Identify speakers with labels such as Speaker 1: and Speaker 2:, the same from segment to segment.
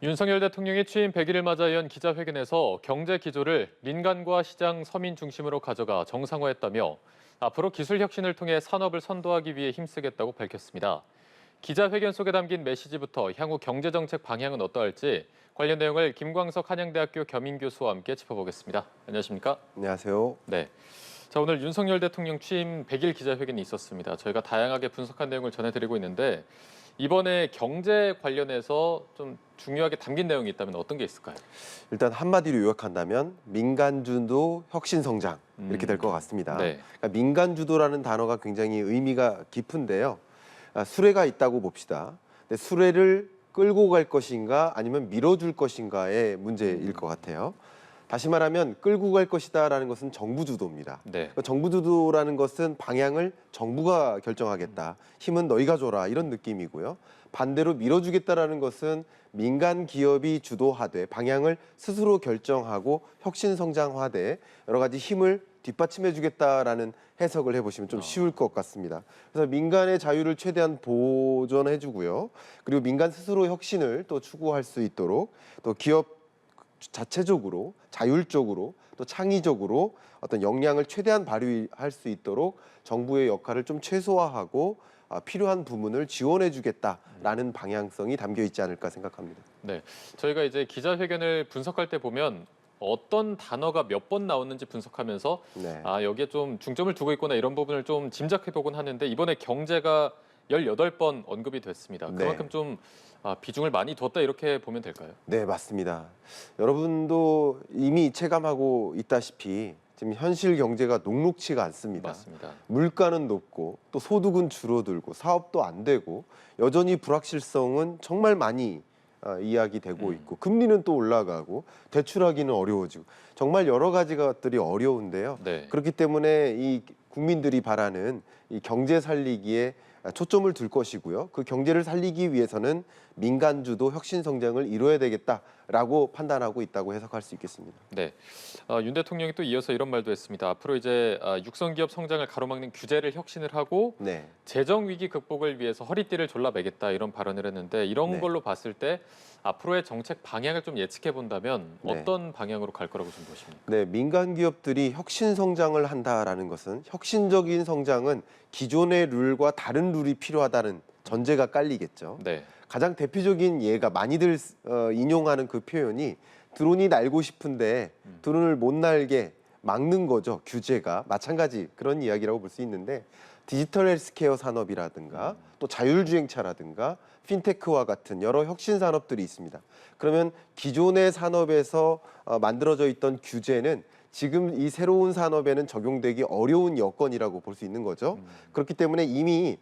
Speaker 1: 윤석열 대통령이 취임 100일을 맞아 연 기자회견에서 경제 기조를 민간과 시장, 서민 중심으로 가져가 정상화했다며 앞으로 기술 혁신을 통해 산업을 선도하기 위해 힘쓰겠다고 밝혔습니다. 기자회견 속에 담긴 메시지부터 향후 경제정책 방향은 어떠할지 관련 내용을 김광석 한양대학교 겸임교수와 함께 짚어보겠습니다. 안녕하십니까?
Speaker 2: 안녕하세요.
Speaker 1: 네. 자, 오늘 윤석열 대통령 취임 100일 기자회견이 있었습니다. 저희가 다양하게 분석한 내용을 전해드리고 있는데 이번에 경제 관련해서 좀 중요하게 담긴 내용이 있다면 어떤 게 있을까요?
Speaker 2: 일단 한마디로 요약한다면 민간 주도 혁신 성장 이렇게 될 것 같습니다.
Speaker 1: 네.
Speaker 2: 그러니까 민간 주도라는 단어가 굉장히 의미가 깊은데요. 수레가 있다고 봅시다. 근데 수레를 끌고 갈 것인가 아니면 밀어줄 것인가의 문제일 것 같아요. 다시 말하면 끌고 갈 것이다라는 것은 정부 주도입니다.
Speaker 1: 네.
Speaker 2: 그러니까 정부 주도라는 것은 방향을 정부가 결정하겠다. 힘은 너희가 줘라 이런 느낌이고요. 반대로 밀어주겠다라는 것은 민간 기업이 주도하되 방향을 스스로 결정하고 혁신 성장화되 여러 가지 힘을 뒷받침해 주겠다라는 해석을 해보시면 좀 쉬울 것 같습니다. 그래서 민간의 자유를 최대한 보존해 주고요. 그리고 민간 스스로 혁신을 또 추구할 수 있도록 또 기업 자체적으로 자율적으로 또 창의적으로 어떤 역량을 최대한 발휘할 수 있도록 정부의 역할을 좀 최소화하고 필요한 부분을 지원해 주겠다라는 방향성이 담겨 있지 않을까 생각합니다.
Speaker 1: 네. 저희가 이제 기자회견을 분석할 때 보면 어떤 단어가 몇 번 나오는지 분석하면서
Speaker 2: 네.
Speaker 1: 여기에 좀 중점을 두고 있구나 이런 부분을 좀 짐작해 보곤 하는데 이번에 경제가 18번 언급이 됐습니다.
Speaker 2: 네.
Speaker 1: 그만큼 좀 비중을 많이 뒀다 이렇게 보면 될까요?
Speaker 2: 네, 맞습니다. 여러분도 이미 체감하고 있다시피 지금 현실 경제가 녹록치가 않습니다.
Speaker 1: 맞습니다.
Speaker 2: 물가는 높고 또 소득은 줄어들고 사업도 안 되고 여전히 불확실성은 정말 많이 이야기되고 있고 금리는 또 올라가고 대출하기는 어려워지고 정말 여러 가지 것들이 어려운데요.
Speaker 1: 네.
Speaker 2: 그렇기 때문에 이 국민들이 바라는 이 경제 살리기에 초점을 둘 것이고요. 그 경제를 살리기 위해서는 민간 주도 혁신 성장을 이뤄야 되겠다라고 판단하고 있다고 해석할 수 있겠습니다.
Speaker 1: 네. 윤 대통령이 또 이어서 이런 말도 했습니다. 앞으로 이제 육성 기업 성장을 가로막는 규제를 혁신을 하고
Speaker 2: 네.
Speaker 1: 재정 위기 극복을 위해서 허리띠를 졸라매겠다 이런 발언을 했는데 이런
Speaker 2: 네.
Speaker 1: 걸로 봤을 때 앞으로의 정책 방향을 좀 예측해 본다면
Speaker 2: 네.
Speaker 1: 어떤 방향으로 갈 거라고 좀 보십니까?
Speaker 2: 네, 민간 기업들이 혁신 성장을 한다라는 것은 혁신적인 성장은 기존의 룰과 다른 룰이 필요하다는 전제가 깔리겠죠.
Speaker 1: 네.
Speaker 2: 가장 대표적인 예가 많이들 인용하는 그 표현이 드론이 날고 싶은데 드론을 못 날게 막는 거죠. 규제가 마찬가지 그런 이야기라고 볼 수 있는데 디지털 헬스케어 산업이라든가 또 자율주행차라든가 핀테크와 같은 여러 혁신 산업들이 있습니다. 그러면 기존의 산업에서 만들어져 있던 규제는 지금 이 새로운 산업에는 적용되기 어려운 여건이라고 볼 수 있는 거죠. 그렇기 때문에 이미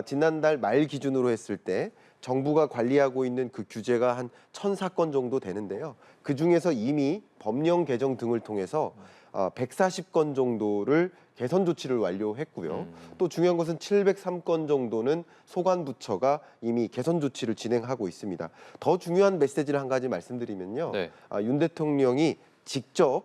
Speaker 2: 지난달 말 기준으로 했을 때 정부가 관리하고 있는 그 규제가 한 1,004건 정도 되는데요. 그중에서 이미 법령 개정 등을 통해서 140건 정도를 개선 조치를 완료했고요. 또 중요한 것은 703건 정도는 소관부처가 이미 개선 조치를 진행하고 있습니다. 더 중요한 메시지를 한 가지 말씀드리면요.
Speaker 1: 네.
Speaker 2: 윤 대통령이 직접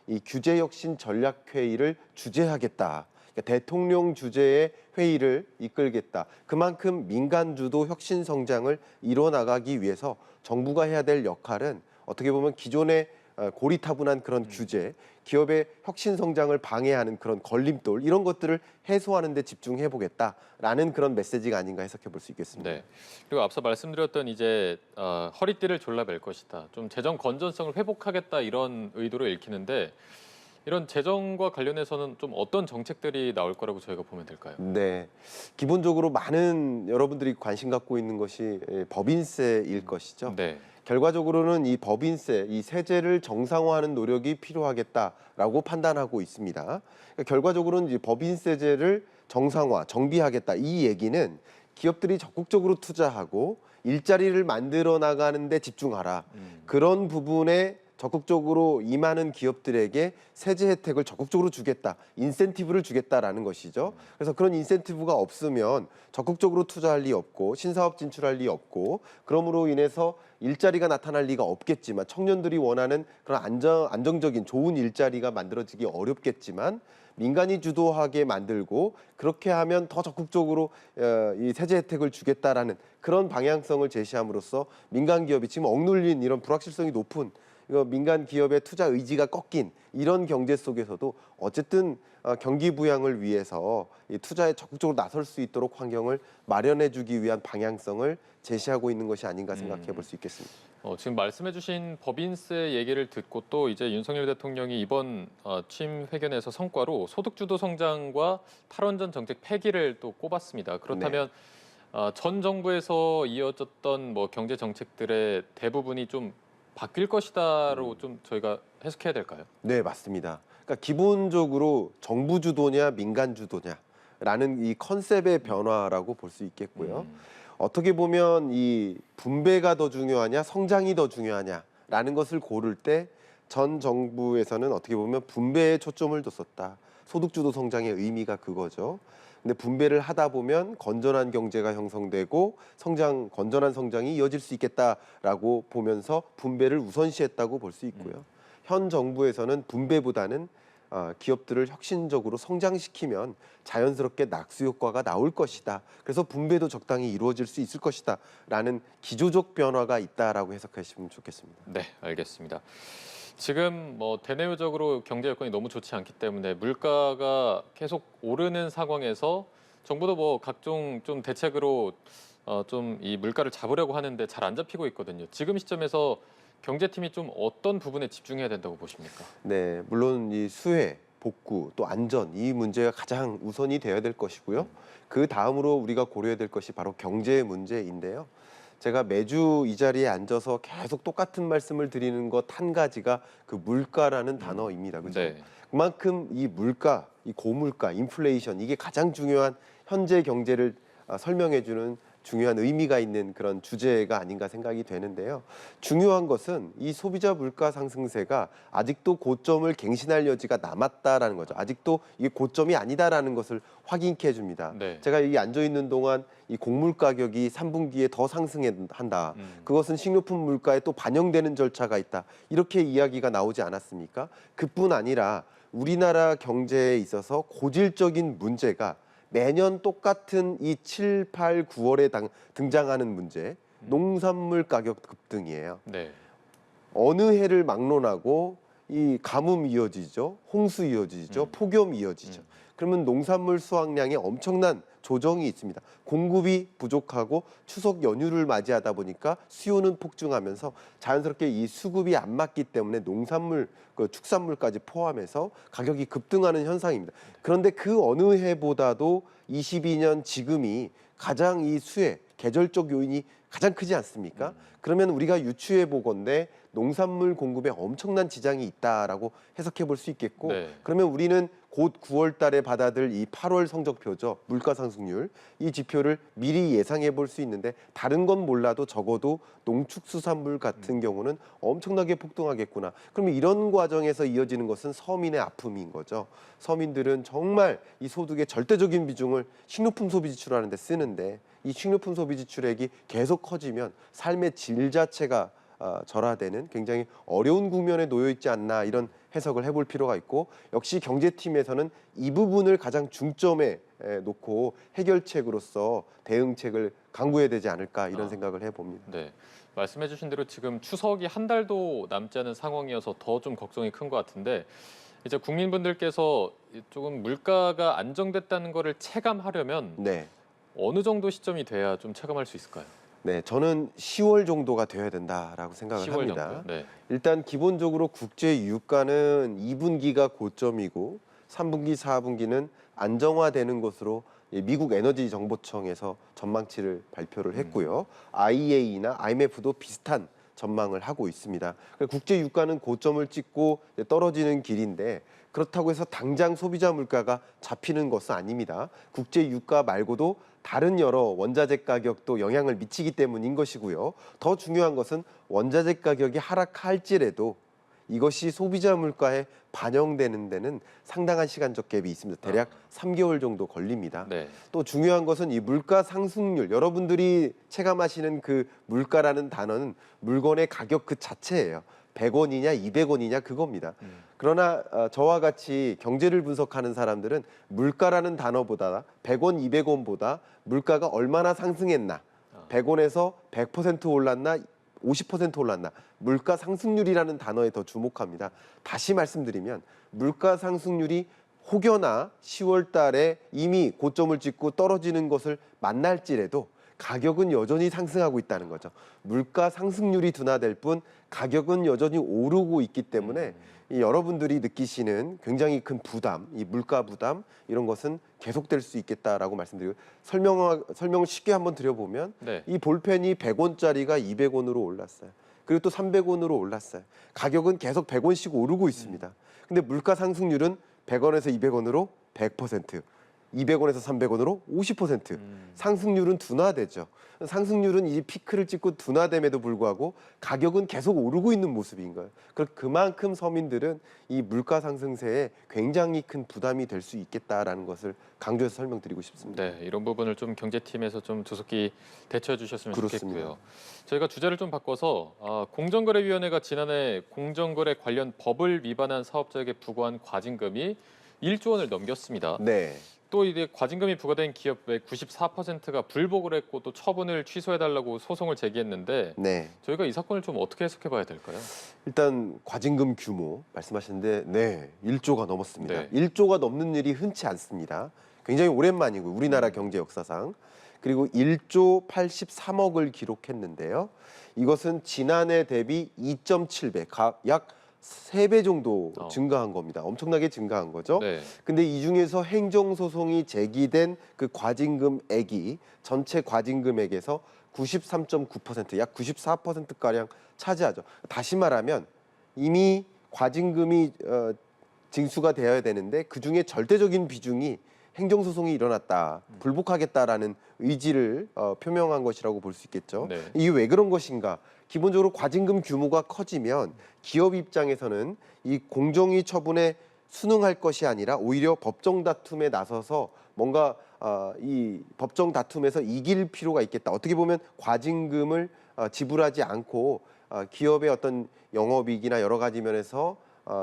Speaker 2: 이 규제혁신 전략회의를 주재하겠다. 그러니까 대통령 주재의 회의를 이끌겠다. 그만큼 민간 주도 혁신 성장을 이뤄나가기 위해서 정부가 해야 될 역할은 어떻게 보면 기존의 고리타분한 그런 규제, 기업의 혁신 성장을 방해하는 그런 걸림돌 이런 것들을 해소하는 데 집중해 보겠다라는 그런 메시지가 아닌가 해석해 볼 수 있겠습니다.
Speaker 1: 네. 그리고 앞서 말씀드렸던 이제 허리띠를 졸라맬 것이다. 좀 재정 건전성을 회복하겠다 이런 의도로 읽히는데 이런 재정과 관련해서는 좀 어떤 정책들이 나올 거라고 저희가 보면 될까요?
Speaker 2: 네, 기본적으로 많은 여러분들이 관심 갖고 있는 것이 법인세일 것이죠.
Speaker 1: 네.
Speaker 2: 결과적으로는 이 법인세, 이 세제를 정상화하는 노력이 필요하겠다라고 판단하고 있습니다. 그러니까 결과적으로는 이 법인세제를 정상화, 정비하겠다 이 얘기는 기업들이 적극적으로 투자하고 일자리를 만들어 나가는 데 집중하라. 그런 부분에 적극적으로 임하는 기업들에게 세제 혜택을 적극적으로 주겠다, 인센티브를 주겠다라는 것이죠. 그래서 그런 인센티브가 없으면 적극적으로 투자할 리 없고 신사업 진출할 리 없고 그러므로 인해서 일자리가 나타날 리가 없겠지만 청년들이 원하는 그런 안정적인 좋은 일자리가 만들어지기 어렵겠지만 민간이 주도하게 만들고 그렇게 하면 더 적극적으로 이 세제 혜택을 주겠다라는 그런 방향성을 제시함으로써 민간 기업이 지금 억눌린 이런 불확실성이 높은 이거 민간 기업의 투자 의지가 꺾인 이런 경제 속에서도 어쨌든 경기 부양을 위해서 이 투자에 적극적으로 나설 수 있도록 환경을 마련해주기 위한 방향성을 제시하고 있는 것이 아닌가 생각해 볼 수 있겠습니다.
Speaker 1: 지금 말씀해주신 법인세 얘기를 듣고 또 이제 윤석열 대통령이 이번 취임 회견에서 성과로 소득주도 성장과 탈원전 정책 폐기를 또 꼽았습니다. 그렇다면 전 정부에서 이어졌던 뭐 경제 정책들의 대부분이 좀 바뀔 것이다로 좀 저희가 해석해야 될까요?
Speaker 2: 네, 맞습니다. 그러니까 기본적으로 정부 주도냐 민간 주도냐라는 이 컨셉의 변화라고 볼 수 있겠고요. 어떻게 보면 이 분배가 더 중요하냐 성장이 더 중요하냐라는 것을 고를 때 전 정부에서는 어떻게 보면 분배에 초점을 뒀었다. 소득주도 성장의 의미가 그거죠. 근데 분배를 하다 보면 건전한 경제가 형성되고 건전한 성장이 이어질 수 있겠다라고 보면서 분배를 우선시했다고 볼 수 있고요. 현 정부에서는 분배보다는 기업들을 혁신적으로 성장시키면 자연스럽게 낙수 효과가 나올 것이다. 그래서 분배도 적당히 이루어질 수 있을 것이다라는 기조적 변화가 있다라고 해석하시면 좋겠습니다.
Speaker 1: 네, 알겠습니다. 지금 뭐 대내외적으로 경제 여건이 너무 좋지 않기 때문에 물가가 계속 오르는 상황에서 정부도 뭐 각종 좀 대책으로 좀 이 물가를 잡으려고 하는데 잘 안 잡히고 있거든요. 지금 시점에서 경제팀이 좀 어떤 부분에 집중해야 된다고 보십니까?
Speaker 2: 네, 물론 이 수혜, 복구, 또 안전 이 문제가 가장 우선이 되어야 될 것이고요. 그 다음으로 우리가 고려해야 될 것이 바로 경제 문제인데요. 제가 매주 이 자리에 앉아서 계속 똑같은 말씀을 드리는 것 한 가지가 그 물가라는 단어입니다. 그죠?
Speaker 1: 네.
Speaker 2: 그만큼 이 물가, 이 고물가, 인플레이션 이게 가장 중요한 현재 경제를 설명해주는 중요한 의미가 있는 그런 주제가 아닌가 생각이 되는데요. 중요한 것은 이 소비자 물가 상승세가 아직도 고점을 갱신할 여지가 남았다라는 거죠. 아직도 이게 고점이 아니다라는 것을 확인케 해줍니다.
Speaker 1: 네.
Speaker 2: 제가 여기 앉아 있는 동안 이 곡물 가격이 3분기에 더 상승한다. 그것은 식료품 물가에 또 반영되는 절차가 있다. 이렇게 이야기가 나오지 않았습니까? 그뿐 아니라 우리나라 경제에 있어서 고질적인 문제가 매년 똑같은 이 7, 8, 9월에 등장하는 문제, 농산물 가격 급등이에요.
Speaker 1: 네.
Speaker 2: 어느 해를 막론하고 이 가뭄 이어지죠, 홍수 이어지죠, 폭염 이어지죠. 그러면 농산물 수확량에 엄청난 조정이 있습니다. 공급이 부족하고 추석 연휴를 맞이하다 보니까 수요는 폭증하면서 자연스럽게 이 수급이 안 맞기 때문에 농산물, 축산물까지 포함해서 가격이 급등하는 현상입니다. 그런데 그 어느 해보다도 22년 지금이 가장 이 수혜, 계절적 요인이 가장 크지 않습니까? 그러면 우리가 유추해 보건대 농산물 공급에 엄청난 지장이 있다라고 해석해 볼 수 있겠고,
Speaker 1: 네.
Speaker 2: 그러면 우리는 곧 9월 달에 받아들 이 8월 성적표죠. 물가 상승률. 이 지표를 미리 예상해 볼 수 있는데 다른 건 몰라도 적어도 농축수산물 같은 경우는 엄청나게 폭등하겠구나. 그러면 이런 과정에서 이어지는 것은 서민의 아픔인 거죠. 서민들은 정말 이 소득의 절대적인 비중을 식료품 소비 지출하는 데 쓰는데 이 식료품 소비 지출액이 계속 커지면 삶의 질 자체가 절하되는 굉장히 어려운 국면에 놓여 있지 않나 이런 해석을 해볼 필요가 있고, 역시 경제팀에서는 이 부분을 가장 중점에 놓고 해결책으로서 대응책을 강구해야 되지 않을까 이런 생각을 해봅니다.
Speaker 1: 네. 말씀해주신 대로 지금 추석이 한 달도 남지 않은 상황이어서 더 좀 걱정이 큰 것 같은데 이제 국민분들께서 조금 물가가 안정됐다는 거를 체감하려면
Speaker 2: 네.
Speaker 1: 어느 정도 시점이 돼야 좀 체감할 수 있을까요?
Speaker 2: 네, 저는 10월 정도가 되어야 된다라고 생각을
Speaker 1: 10월
Speaker 2: 합니다.
Speaker 1: 정도요? 네.
Speaker 2: 일단 기본적으로 국제 유가는 2분기가 고점이고 3분기, 4분기는 안정화되는 것으로 미국 에너지 정보청에서 전망치를 발표를 했고요. IEA나 IMF도 비슷한 전망을 하고 있습니다. 국제 유가는 고점을 찍고 떨어지는 길인데 그렇다고 해서 당장 소비자 물가가 잡히는 것은 아닙니다. 국제 유가 말고도 다른 여러 원자재 가격도 영향을 미치기 때문인 것이고요. 더 중요한 것은 원자재 가격이 하락할지라도 이것이 소비자 물가에 반영되는 데는 상당한 시간적 갭이 있습니다. 대략 3개월 정도 걸립니다.
Speaker 1: 네.
Speaker 2: 또 중요한 것은 이 물가 상승률, 여러분들이 체감하시는 그 물가라는 단어는 물건의 가격 그 자체예요. 100원이냐 200원이냐 그겁니다. 그러나 저와 같이 경제를 분석하는 사람들은 물가라는 단어보다 100원, 200원보다 물가가 얼마나 상승했나, 100원에서 100% 올랐나, 50% 올랐나, 물가 상승률이라는 단어에 더 주목합니다. 다시 말씀드리면 물가 상승률이 혹여나 10월 달에 이미 고점을 찍고 떨어지는 것을 만날지라도 가격은 여전히 상승하고 있다는 거죠. 물가 상승률이 둔화될 뿐 가격은 여전히 오르고 있기 때문에 이 여러분들이 느끼시는 굉장히 큰 부담, 이 물가 부담 이런 것은 계속될 수 있겠다라고 말씀드리고 설명을 쉽게 한번 드려보면
Speaker 1: 네.
Speaker 2: 이 볼펜이 100원짜리가 200원으로 올랐어요. 그리고 또 300원으로 올랐어요. 가격은 계속 100원씩 오르고 있습니다. 근데 물가 상승률은 100원에서 200원으로 100%, 200원에서 300원으로 50%. 상승률은 둔화되죠. 상승률은 이제 피크를 찍고 둔화됨에도 불구하고 가격은 계속 오르고 있는 모습인 거예요. 그만큼 서민들은 이 물가 상승세에 굉장히 큰 부담이 될 수 있겠다라는 것을 강조해서 설명드리고 싶습니다.
Speaker 1: 네, 이런 부분을 좀 경제팀에서 좀 조속히 대처해 주셨으면
Speaker 2: 그렇습니다.
Speaker 1: 좋겠고요. 저희가 주제를 좀 바꿔서 공정거래위원회가 지난해 공정거래 관련 법을 위반한 사업자에게 부과한 과징금이 1조 원을 넘겼습니다.
Speaker 2: 네.
Speaker 1: 또 이제 과징금이 부과된 기업의 94%가 불복을 했고 또 처분을 취소해달라고 소송을 제기했는데
Speaker 2: 네.
Speaker 1: 저희가 이 사건을 좀 어떻게 해석해봐야 될까요?
Speaker 2: 일단 과징금 규모 말씀하셨는데 네, 1조가 넘었습니다.
Speaker 1: 네.
Speaker 2: 1조가 넘는 일이 흔치 않습니다. 굉장히 오랜만이고 우리나라 경제 역사상. 그리고 1조 83억을 기록했는데요. 이것은 지난해 대비 2.7배, 약 3배 정도 증가한 겁니다. 엄청나게 증가한 거죠.
Speaker 1: 네.
Speaker 2: 근데 이 중에서 행정소송이 제기된 그 과징금액이 전체 과징금액에서 93.9%, 약 94%가량 차지하죠. 다시 말하면 이미 과징금이 징수가 되어야 되는데 그중에 절대적인 비중이 행정소송이 일어났다, 불복하겠다라는 의지를 표명한 것이라고 볼 수 있겠죠.
Speaker 1: 네.
Speaker 2: 이게 왜 그런 것인가? 기본적으로 과징금 규모가 커지면 기업 입장에서는 이 공정위 처분에 순응할 것이 아니라 오히려 법정 다툼에 나서서 뭔가 이 법정 다툼에서 이길 필요가 있겠다. 어떻게 보면 과징금을 지불하지 않고 기업의 어떤 영업이익이나 여러 가지 면에서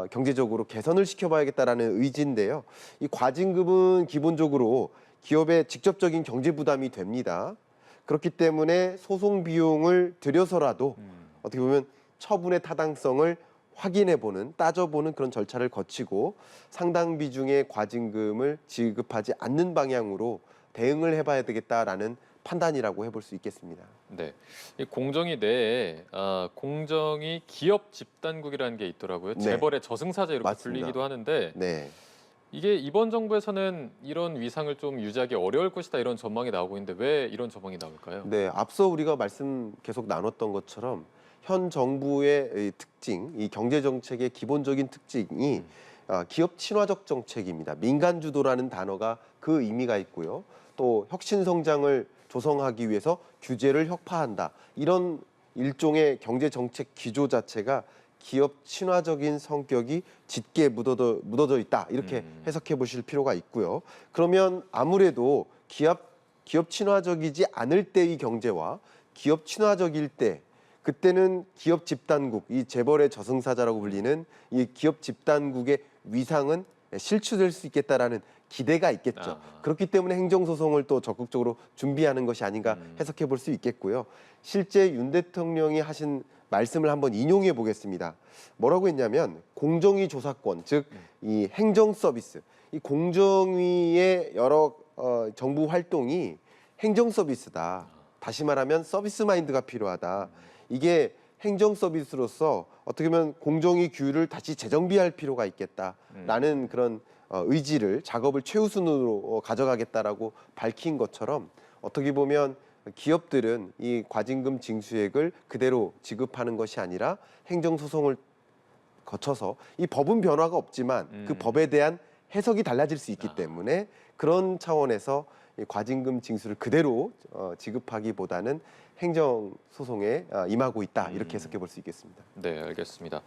Speaker 2: 경제적으로 개선을 시켜봐야겠다라는 의지인데요. 이 과징금은 기본적으로 기업의 직접적인 경제 부담이 됩니다. 그렇기 때문에 소송 비용을 들여서라도 어떻게 보면 처분의 타당성을 확인해보는, 따져보는 그런 절차를 거치고 상당 비중의 과징금을 지급하지 않는 방향으로 대응을 해봐야 되겠다라는 판단이라고 해볼 수 있겠습니다.
Speaker 1: 네, 이 공정위 내에 공정위 기업 집단국이라는 게 있더라고요.
Speaker 2: 네.
Speaker 1: 재벌의 저승사자 이렇게
Speaker 2: 맞습니다.
Speaker 1: 불리기도 하는데
Speaker 2: 네.
Speaker 1: 이게 이번 정부에서는 이런 위상을 좀 유지하기 어려울 것이다 이런 전망이 나오고 있는데 왜 이런 전망이 나올까요?
Speaker 2: 네, 앞서 우리가 말씀 계속 나눴던 것처럼 현 정부의 이 특징, 이 경제 정책의 기본적인 특징이 기업 친화적 정책입니다. 민간 주도라는 단어가 그 의미가 있고요. 또 혁신 성장을 조성하기 위해서 규제를 혁파한다. 이런 일종의 경제 정책 기조 자체가 기업 친화적인 성격이 짙게 묻어져 있다. 이렇게 해석해 보실 필요가 있고요. 그러면 아무래도 기업 친화적이지 않을 때의 경제와 기업 친화적일 때 그때는 기업 집단국, 이 재벌의 저승사자라고 불리는 이 기업 집단국의 위상은 실추될 수 있겠다라는 기대가 있겠죠. 그렇기 때문에 행정소송을 또 적극적으로 준비하는 것이 아닌가 해석해 볼 수 있겠고요. 실제 윤 대통령이 하신 말씀을 한번 인용해 보겠습니다. 뭐라고 했냐면 공정위 조사권, 즉 이 행정 서비스, 이 공정위의 여러 정부 활동이 행정 서비스다. 다시 말하면 서비스 마인드가 필요하다. 이게 행정 서비스로서 어떻게 보면 공정위 규율을 다시 재정비할 필요가 있겠다라는 그런 의지를 작업을 최우선으로 가져가겠다라고 밝힌 것처럼 어떻게 보면 기업들은 이 과징금 징수액을 그대로 지급하는 것이 아니라 행정소송을 거쳐서 이 법은 변화가 없지만 그 법에 대한 해석이 달라질 수 있기 때문에 그런 차원에서 이 과징금 징수를 그대로 지급하기보다는 행정 소송에 임하고 있다 이렇게 해석해 볼 수 있겠습니다.
Speaker 1: 네, 알겠습니다.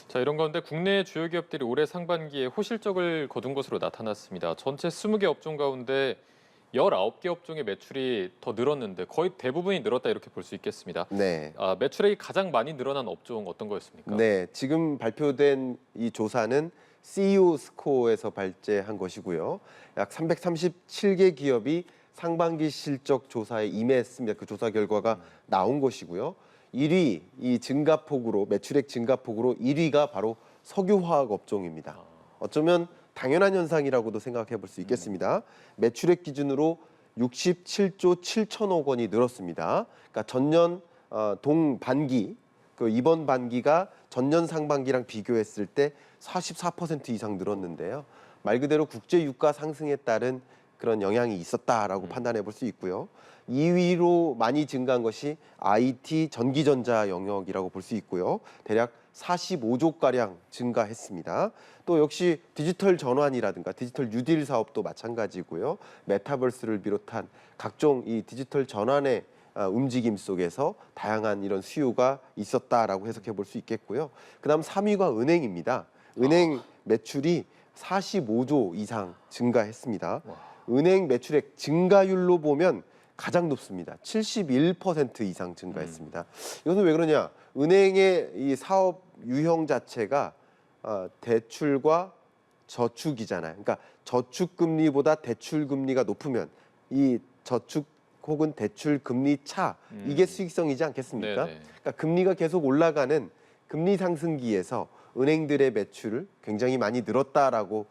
Speaker 1: 자, 이런 가운데 국내 주요 기업들이 올해 상반기에 호실적을 거둔 것으로 나타났습니다. 전체 20개 업종 가운데 19개 업종의 매출이 더 늘었는데 거의 대부분이 늘었다 이렇게 볼 수 있겠습니다.
Speaker 2: 네.
Speaker 1: 매출액이 가장 많이 늘어난 업종 어떤 거였습니까?
Speaker 2: 네, 지금 발표된 이 조사는 CEO 스코어에서 발제한 것이고요. 약 337개 기업이 상반기 실적 조사에 임했습니다. 그 조사 결과가 나온 것이고요. 1위 이 증가폭으로 매출액 증가폭으로 1위가 바로 석유화학 업종입니다. 어쩌면 당연한 현상이라고도 생각해 볼 수 있겠습니다. 매출액 기준으로 67조 7천억 원이 늘었습니다. 그러니까 전년 동반기 그 이번 반기가 전년 상반기랑 비교했을 때 44% 이상 늘었는데요. 말 그대로 국제 유가 상승에 따른 그런 영향이 있었다라고 판단해 볼 수 있고요. 2위로 많이 증가한 것이 IT 전기전자 영역이라고 볼 수 있고요. 대략 45조 가량 증가했습니다. 또 역시 디지털 전환이라든가 디지털 뉴딜 사업도 마찬가지고요. 메타버스를 비롯한 각종 이 디지털 전환의 움직임 속에서 다양한 이런 수요가 있었다라고 해석해 볼 수 있겠고요. 그다음 3위가 은행입니다. 은행 매출이 45조 이상 증가했습니다. 은행 매출액 증가율로 보면 가장 높습니다. 71% 이상 증가했습니다. 이것은 왜 그러냐? 은행의 이 사업 유형 자체가 대출과 저축이잖아요. 그러니까 저축 금리보다 대출 금리가 높으면 이 저축 혹은 대출 금리 차 이게 수익성이지 않겠습니까?
Speaker 1: 네네.
Speaker 2: 그러니까 금리가 계속 올라가는 금리 상승기에서 은행들의 매출을 굉장히 많이 늘었다라고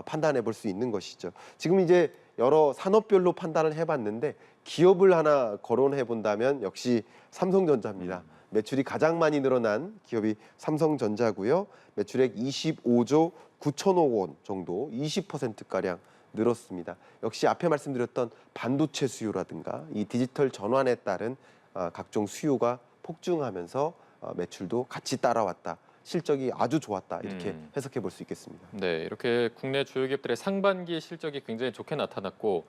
Speaker 2: 판단해 볼 수 있는 것이죠. 지금 이제 여러 산업별로 판단을 해봤는데 기업을 하나 거론해 본다면 역시 삼성전자입니다. 매출이 가장 많이 늘어난 기업이 삼성전자고요. 매출액 25조 9천억 원 정도 20%가량 늘었습니다. 역시 앞에 말씀드렸던 반도체 수요라든가 이 디지털 전환에 따른 각종 수요가 폭증하면서 매출도 같이 따라왔다. 실적이 아주 좋았다. 이렇게 해석해 볼 수 있겠습니다.
Speaker 1: 네, 이렇게 국내 주요 기업들의 상반기 실적이 굉장히 좋게 나타났고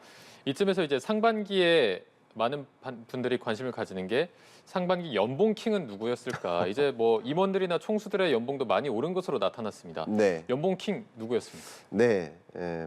Speaker 1: 이쯤에서 이제 상반기에 많은 분들이 관심을 가지는 게 상반기 연봉 킹은 누구였을까? 이제 뭐 임원들이나 총수들의 연봉도 많이 오른 것으로 나타났습니다.
Speaker 2: 네,
Speaker 1: 연봉 킹 누구였습니까?
Speaker 2: 네,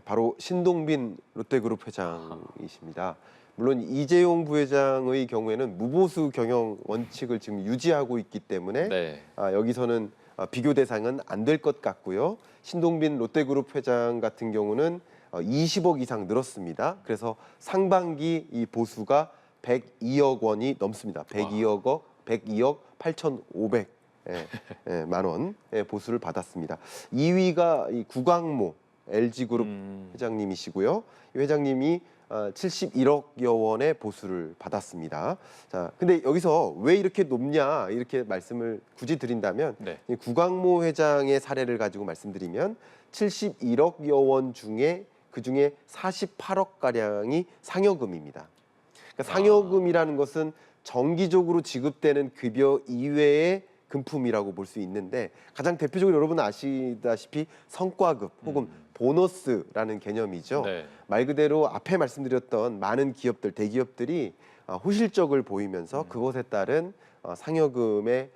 Speaker 2: 바로 신동빈 롯데그룹 회장이십니다. 물론 이재용 부회장의 경우에는 무보수 경영 원칙을 지금 유지하고 있기 때문에
Speaker 1: 네.
Speaker 2: 여기서는 비교 대상은 안 될 것 같고요. 신동빈 롯데그룹 회장 같은 경우는 20억 이상 늘었습니다. 그래서 상반기 이 보수가 102억 원이 넘습니다. 102억 8,500만 원의 보수를 받았습니다. 2위가 이 구광모 LG그룹 회장님이시고요. 이 회장님이 71억여 원의 보수를 받았습니다. 자, 근데 여기서 왜 이렇게 높냐 이렇게 말씀을 굳이 드린다면
Speaker 1: 네.
Speaker 2: 이 구광모 회장의 사례를 가지고 말씀드리면 71억여 원 중에 그 중에 48억 가량이 상여금입니다. 그러니까 상여금이라는 것은 정기적으로 지급되는 급여 이외의 금품이라고 볼 수 있는데 가장 대표적으로 여러분 아시다시피 성과급 혹은 보너스라는 개념이죠.
Speaker 1: 네.
Speaker 2: 말 그대로 앞에 말씀드렸던 많은 기업들, 대기업들이 호실적을 보이면서 그것에 따른 상여금의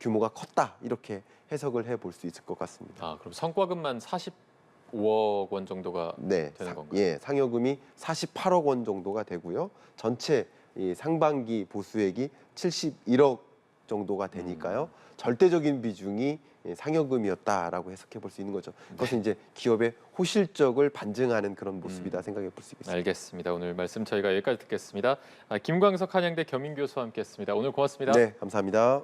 Speaker 2: 규모가 컸다 이렇게 해석을 해볼 수 있을 것 같습니다.
Speaker 1: 그럼 성과금만 45억 원 정도가
Speaker 2: 네,
Speaker 1: 되는 건가요?
Speaker 2: 예, 상여금이 48억 원 정도가 되고요. 전체 이 상반기 보수액이 71억 정도가 되니까요. 절대적인 비중이 상여금이었다라고 해석해 볼 수 있는 거죠. 그것은 이제 기업의 호실적을 반증하는 그런 모습이다 생각해 볼 수 있겠습니다.
Speaker 1: 알겠습니다. 오늘 말씀 저희가 여기까지 듣겠습니다. 김광석 한양대 겸임교수와 함께했습니다. 오늘 고맙습니다.
Speaker 2: 네, 감사합니다.